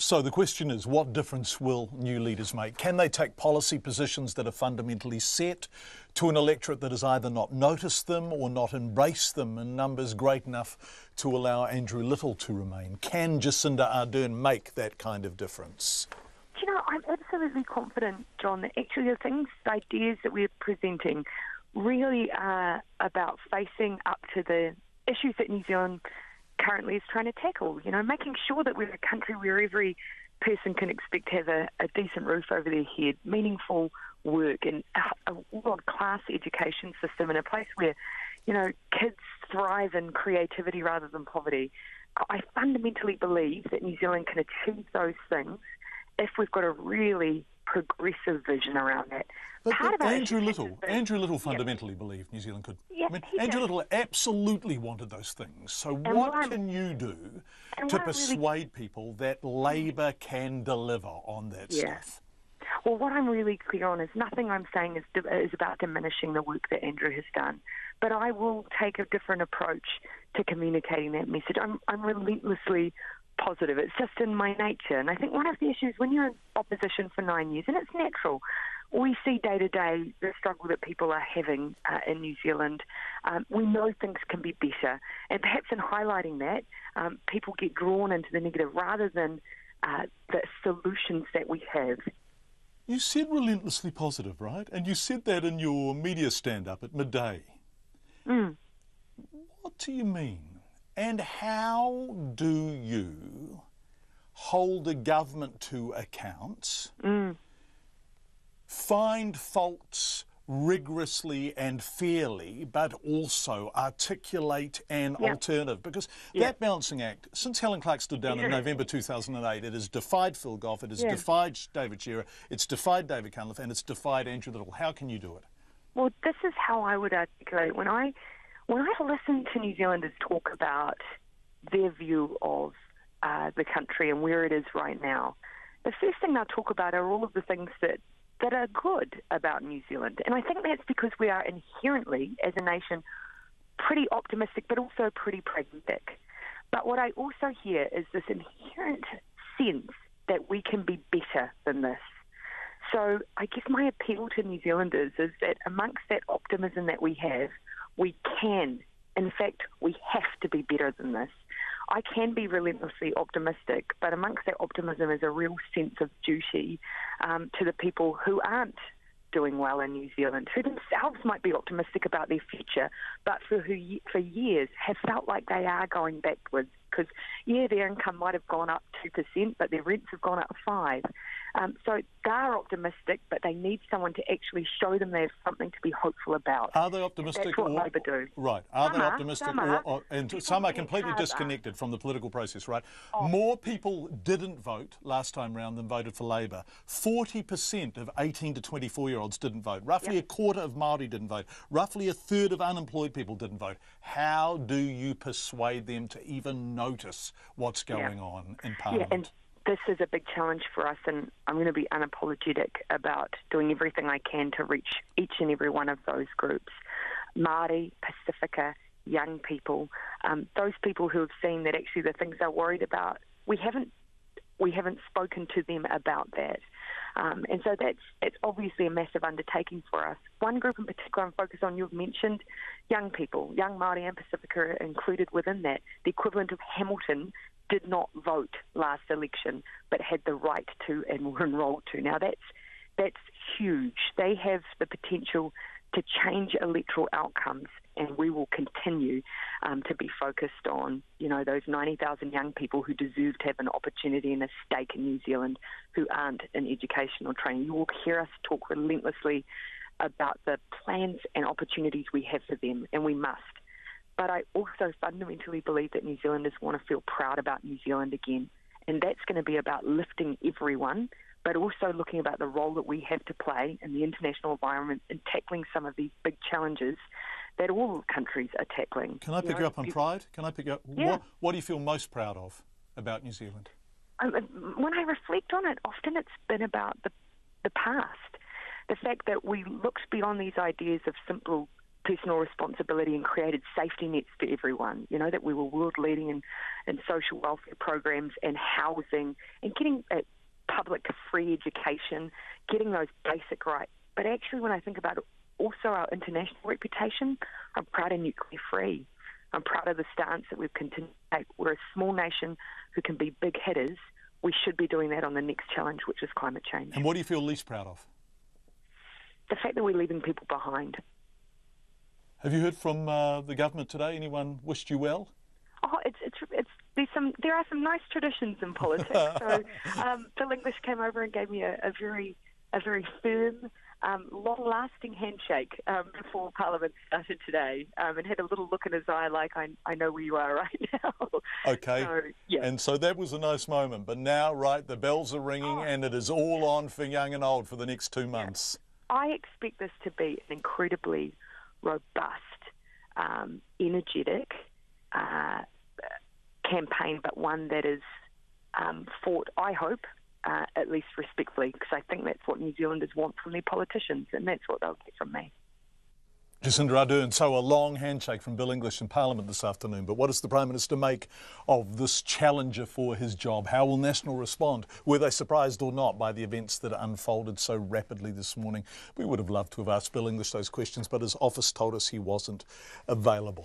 So the question is, what difference will new leaders make? Can they take policy positions that are fundamentally set to an electorate that has either not noticed them or not embraced them in numbers great enough to allow Andrew Little to remain? Can Jacinda Ardern make that kind of difference? You know, I'm absolutely confident, John, that actually the ideas that we're presenting really are about facing up to the issues that New Zealand currently is trying to tackle, you know, making sure that we're a country where every person can expect to have a decent roof over their head, meaningful work and a world-class education system in a place where, you know, kids thrive in creativity rather than poverty. I fundamentally believe that New Zealand can achieve those things if we've got a really progressive vision around that. But Andrew Little fundamentally believed New Zealand could. Yeah, I mean, Andrew Little absolutely wanted those things. So what can you do to persuade people that Labor can deliver on that stuff? Well, what I'm really clear on is nothing I'm saying is about diminishing the work that Andrew has done. But I will take a different approach to communicating that message. I'm relentlessly positive. It's just in my nature. And I think one of the issues when you're in opposition for 9 years, and it's natural, we see day to day the struggle that people are having in New Zealand. We know things can be better. And perhaps in highlighting that, people get drawn into the negative rather than the solutions that we have. You said relentlessly positive, right? And you said that in your media stand-up at midday. What do you mean? And how do you hold a government to account, find faults rigorously and fairly, but also articulate an alternative? Because that balancing act, since Helen Clark stood down in November 2008, it has defied Phil Goff, it has defied David Shearer, it's defied David Cunliffe, and it's defied Andrew Little. How can you do it? Well, this is how I would articulate. When I listen to New Zealanders talk about their view of the country and where it is right now, the first thing they'll talk about are all of the things that are good about New Zealand. And I think that's because we are inherently, as a nation, pretty optimistic, but also pretty pragmatic. But what I also hear is this inherent sense that we can be better than this. So I guess my appeal to New Zealanders is that amongst that optimism that we have, we can, in fact, we have to be better than this. I can be relentlessly optimistic, but amongst that optimism is a real sense of duty to the people who aren't doing well in New Zealand, who themselves might be optimistic about their future, but for years have felt like they are going backwards because, their income might have gone up 2%, but their rents have gone up 5%. So they are optimistic, but they need someone to actually show them they have something to be hopeful about. Are they optimistic? That's what Labor do. Right. Are they optimistic? And some are completely disconnected from the political process, right? More people didn't vote last time round than voted for Labor. 40% of 18 to 24-year-olds didn't vote. Roughly a quarter of Māori didn't vote. Roughly a third of unemployed people didn't vote. How do you persuade them to even notice what's going on in Parliament? This is a big challenge for us, and I'm going to be unapologetic about doing everything I can to reach each and every one of those groups. Māori, Pacifica, young people, those people who have seen that actually the things they're worried about, we haven't spoken to them about that. And so it's obviously a massive undertaking for us. One group in particular I'm focused on, you've mentioned young people. Young Māori and Pacifica are included within that. The equivalent of Hamilton did not vote last election, but had the right to and were enrolled to. Now that's huge. They have the potential to change electoral outcomes, and we will continue to be focused on, those 90,000 young people who deserve to have an opportunity and a stake in New Zealand who aren't in educational training. You will hear us talk relentlessly about the plans and opportunities we have for them, and we must. But I also fundamentally believe that New Zealanders want to feel proud about New Zealand again. And that's going to be about lifting everyone, but also looking about the role that we have to play in the international environment and tackling some of these big challenges that all countries are tackling. Can I pick you up on pride? Can I pick you up? Yeah. What do you feel most proud of about New Zealand? When I reflect on it, often it's been about the past. The fact that we looked beyond these ideas of simple personal responsibility and created safety nets for everyone, you know, that we were world leading in social welfare programs and housing and getting public free education, getting those basic rights. But actually, when I think about it, also our international reputation, I'm proud of nuclear free. I'm proud of the stance that we've continued to take. We're a small nation who can be big hitters. We should be doing that on the next challenge, which is climate change. And what do you feel least proud of? The fact that we're leaving people behind. Have you heard from the government today? Anyone wished you well? Oh, there are some nice traditions in politics. So Bill English came over and gave me a very firm, long-lasting handshake before Parliament started today, and had a little look in his eye like, I know where you are right now. Okay. So, yeah. And so that was a nice moment. But now, right, the bells are ringing and it is all on for young and old for the next 2 months. I expect this to be an incredibly robust, energetic campaign, but one that is fought, I hope, at least respectfully, because I think that's what New Zealanders want from their politicians, and that's what they'll get from me. Jacinda Ardern, so a long handshake from Bill English in Parliament this afternoon. But what does the Prime Minister make of this challenger for his job? How will National respond? Were they surprised or not by the events that unfolded so rapidly this morning? We would have loved to have asked Bill English those questions, but his office told us he wasn't available.